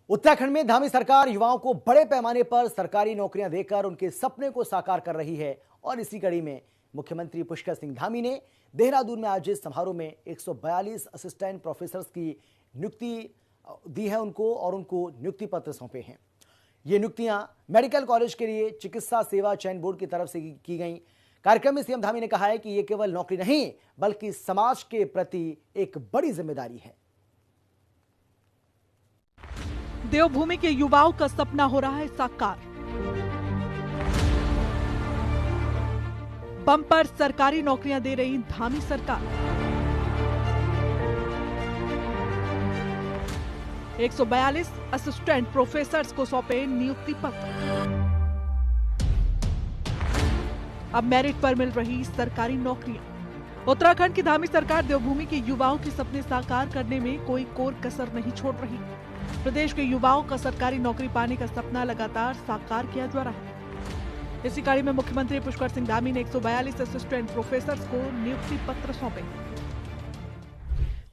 उत्तराखंड में धामी सरकार युवाओं को बड़े पैमाने पर सरकारी नौकरियां देकर उनके सपने को साकार कर रही है। और इसी कड़ी में मुख्यमंत्री पुष्कर सिंह धामी ने देहरादून में आयोजित समारोह में 142 असिस्टेंट प्रोफेसर्स की नियुक्ति दी है उनको और उनको नियुक्ति पत्र सौंपे हैं। ये नियुक्तियां मेडिकल कॉलेज के लिए चिकित्सा सेवा चयन बोर्ड की तरफ से की गई। कार्यक्रम में सीएम धामी ने कहा है कि यह केवल नौकरी नहीं बल्कि समाज के प्रति एक बड़ी जिम्मेदारी है। देवभूमि के युवाओं का सपना हो रहा है साकार। बम्पर सरकारी नौकरियां दे रही धामी सरकार। 142 असिस्टेंट प्रोफेसर्स को सौंपे नियुक्ति पत्र। अब मेरिट पर मिल रही सरकारी नौकरियां। उत्तराखंड की धामी सरकार देवभूमि के युवाओं के सपने साकार करने में कोई कोर कसर नहीं छोड़ रही। प्रदेश के युवाओं का सरकारी नौकरी पाने का सपना लगातार साकार किया जा रहा है। इसी कड़ी में मुख्यमंत्री पुष्कर सिंह धामी ने 142 असिस्टेंट प्रोफेसर्स को नियुक्ति पत्र सौंपे।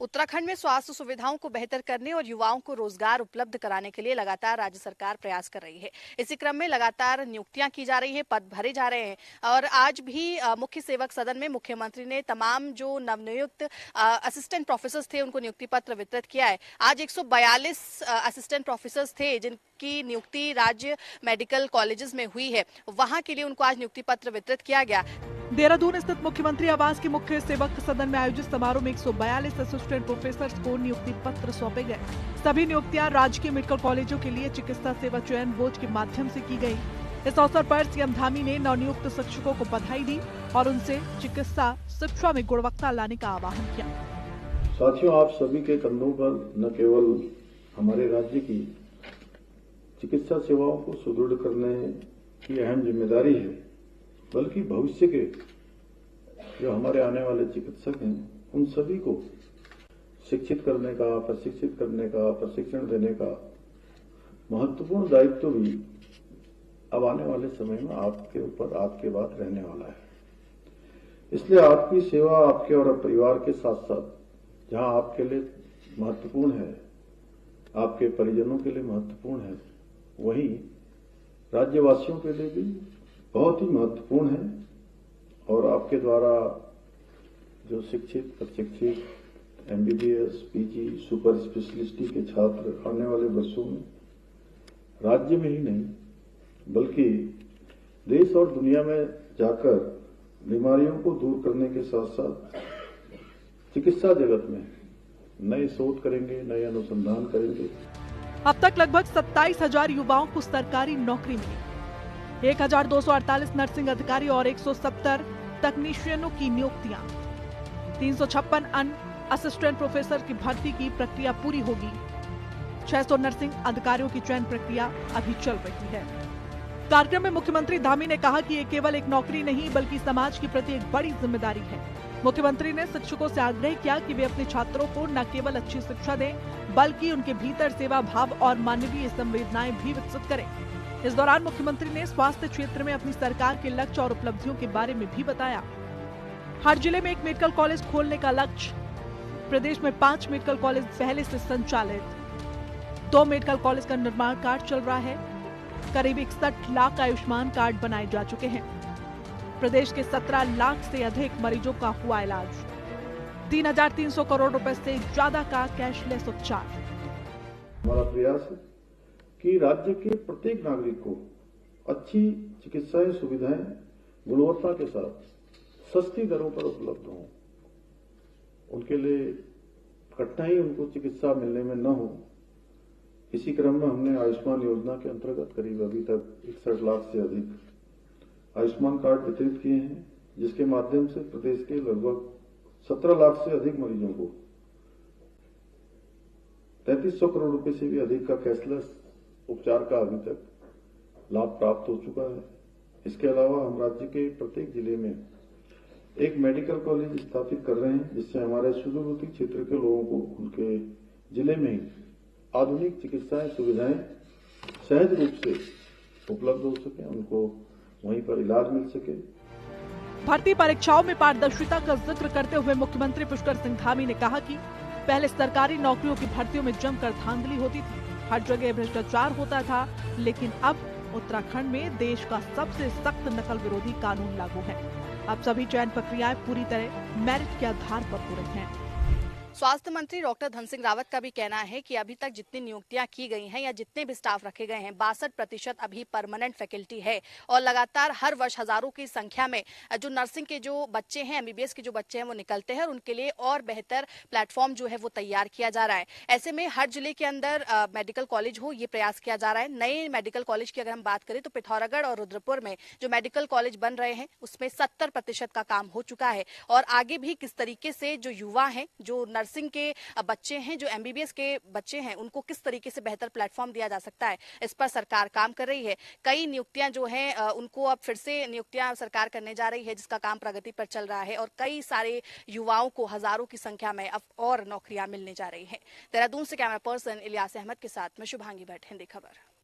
उत्तराखंड में स्वास्थ्य सुविधाओं को बेहतर करने और युवाओं को रोजगार उपलब्ध कराने के लिए लगातार राज्य सरकार प्रयास कर रही है। इसी क्रम में लगातार नियुक्तियां की जा रही हैं, पद भरे जा रहे हैं। और आज भी मुख्य सेवक सदन में मुख्यमंत्री ने तमाम जो नवनियुक्त असिस्टेंट प्रोफेसर्स थे उनको नियुक्ति पत्र वितरित किया है। आज 142 असिस्टेंट प्रोफेसर्स थे जिनकी नियुक्ति राज्य मेडिकल कॉलेजेस में हुई है, वहां के लिए उनको आज नियुक्ति पत्र वितरित किया गया। देहरादून स्थित मुख्यमंत्री आवास के मुख्य सेवक सदन में आयोजित समारोह में 142 असिस्टेंट प्रोफेसर्स को नियुक्ति पत्र सौंपे गए। सभी नियुक्तियां राजकीय मेडिकल कॉलेजों के लिए चिकित्सा सेवा चयन बोर्ड के माध्यम से की गई। इस अवसर पर सीएम धामी ने नवनियुक्त शिक्षकों को बधाई दी और उनसे चिकित्सा शिक्षा में गुणवत्ता लाने का आह्वान किया। साथियों, आप सभी के कंधों पर न केवल हमारे राज्य की चिकित्सा सेवाओं को सुदृढ़ करने की अहम जिम्मेदारी है, बल्कि भविष्य के जो हमारे आने वाले चिकित्सक हैं उन सभी को शिक्षित करने का, प्रशिक्षित करने का, प्रशिक्षण देने का महत्वपूर्ण दायित्व भी अब आने वाले समय में आपके ऊपर, आपके बाद रहने वाला है। इसलिए आपकी सेवा आपके और परिवार के साथ साथ जहां आपके लिए महत्वपूर्ण है, आपके परिजनों के लिए महत्वपूर्ण है, वहीं राज्यवासियों के लिए भी बहुत ही महत्वपूर्ण है। और आपके द्वारा जो शिक्षित, प्रशिक्षित एमबीबीएस, पीजी, सुपर स्पेशलिस्टी के छात्र आने वाले वर्षों में राज्य में ही नहीं बल्कि देश और दुनिया में जाकर बीमारियों को दूर करने के साथ साथ चिकित्सा जगत में नए शोध करेंगे, नए अनुसंधान करेंगे। अब तक लगभग 27,000 युवाओं को सरकारी नौकरी मिली। 1,248 नर्सिंग अधिकारी और 170 तकनीशियनों की नियुक्तियां। 356 अन्य असिस्टेंट प्रोफेसर की भर्ती की प्रक्रिया पूरी होगी। 600 नर्सिंग अधिकारियों की चयन प्रक्रिया अभी चल रही है। कार्यक्रम में मुख्यमंत्री धामी ने कहा कि ये केवल एक नौकरी नहीं बल्कि समाज के प्रति एक बड़ी जिम्मेदारी है। मुख्यमंत्री ने शिक्षकों से आग्रह किया कि वे अपने छात्रों को न केवल अच्छी शिक्षा दें बल्कि उनके भीतर सेवा भाव और मानवीय संवेदनाएं भी विकसित करें। इस दौरान मुख्यमंत्री ने स्वास्थ्य क्षेत्र में अपनी सरकार के लक्ष्य और उपलब्धियों के बारे में भी बताया। हर जिले में एक मेडिकल कॉलेज खोलने का लक्ष्य। प्रदेश में 5 मेडिकल कॉलेज पहले से संचालित। 2 मेडिकल कॉलेज का निर्माण कार्य चल रहा है। करीब 61 लाख आयुष्मान कार्ड बनाए जा चुके हैं। प्रदेश के 17 लाख से अधिक मरीजों का हुआ इलाज। 3,300 करोड़ रुपए से ज्यादा का कैशलेस उपचार। हमारा प्रयास है कि राज्य के प्रत्येक नागरिक को अच्छी चिकित्सा सुविधाएं गुणवत्ता के साथ सस्ती दरों पर उपलब्ध हों, उनके लिए कठिनाई उनको चिकित्सा मिलने में न हो। इसी क्रम में हमने आयुष्मान योजना के अंतर्गत करीब अभी तक 61 लाख से अधिक आयुष्मान कार्ड वितरित किए हैं, जिसके माध्यम से प्रदेश के लगभग 17 लाख से अधिक मरीजों को 3,300 करोड़ रुपए से भी अधिक का कैशलेस उपचार का अभी तक लाभ प्राप्त हो चुका है। इसके अलावा हम राज्य के प्रत्येक जिले में एक मेडिकल कॉलेज स्थापित कर रहे हैं, जिससे हमारे सुदूरवर्ती क्षेत्र के लोगों को उनके जिले में ही आधुनिक चिकित्सा सुविधाएं सहज रूप से उपलब्ध हो सके, उनको वहीं पर इलाज मिल सके। भर्ती परीक्षाओं में पारदर्शिता का जिक्र करते हुए मुख्यमंत्री पुष्कर सिंह धामी ने कहा कि पहले सरकारी नौकरियों की भर्तियों में जमकर धांधली होती थी, हर जगह भ्रष्टाचार होता था, लेकिन अब उत्तराखंड में देश का सबसे सख्त नकल विरोधी कानून लागू है। अब सभी चयन प्रक्रियाएं पूरी तरह मेरिट के आधार पर हो रही हैं। स्वास्थ्य मंत्री डॉक्टर धन सिंह रावत का भी कहना है कि अभी तक जितनी नियुक्तियां की गई हैं या जितने भी स्टाफ रखे गए हैं 62% अभी परमानेंट फैकल्टी है और लगातार हर वर्ष हजारों की संख्या में जो नर्सिंग के जो बच्चे हैं, एमबीबीएस के जो बच्चे हैं वो निकलते हैं और उनके लिए और बेहतर प्लेटफॉर्म जो है वो तैयार किया जा रहा है। ऐसे में हर जिले के अंदर मेडिकल कॉलेज हो, ये प्रयास किया जा रहा है। नए मेडिकल कॉलेज की अगर हम बात करें तो पिथौरागढ़ और रुद्रपुर में जो मेडिकल कॉलेज बन रहे हैं उसमें 70% का काम हो चुका है और आगे भी किस तरीके से जो युवा हैं, जो नर्सिंग के बच्चे हैं, जो एमबीबीएस के बच्चे हैं, उनको किस तरीके से बेहतर प्लेटफॉर्म दिया जा सकता है, इस पर सरकार काम कर रही है। कई नियुक्तियां जो हैं उनको अब फिर से नियुक्तियां सरकार करने जा रही है, जिसका काम प्रगति पर चल रहा है और कई सारे युवाओं को हजारों की संख्या में अब और नौकरियां मिलने जा रही हैं। देहरादून से कैमरा पर्सन इलियास अहमद के साथ मैं शुभांगी भट्ट, हिंदी खबर।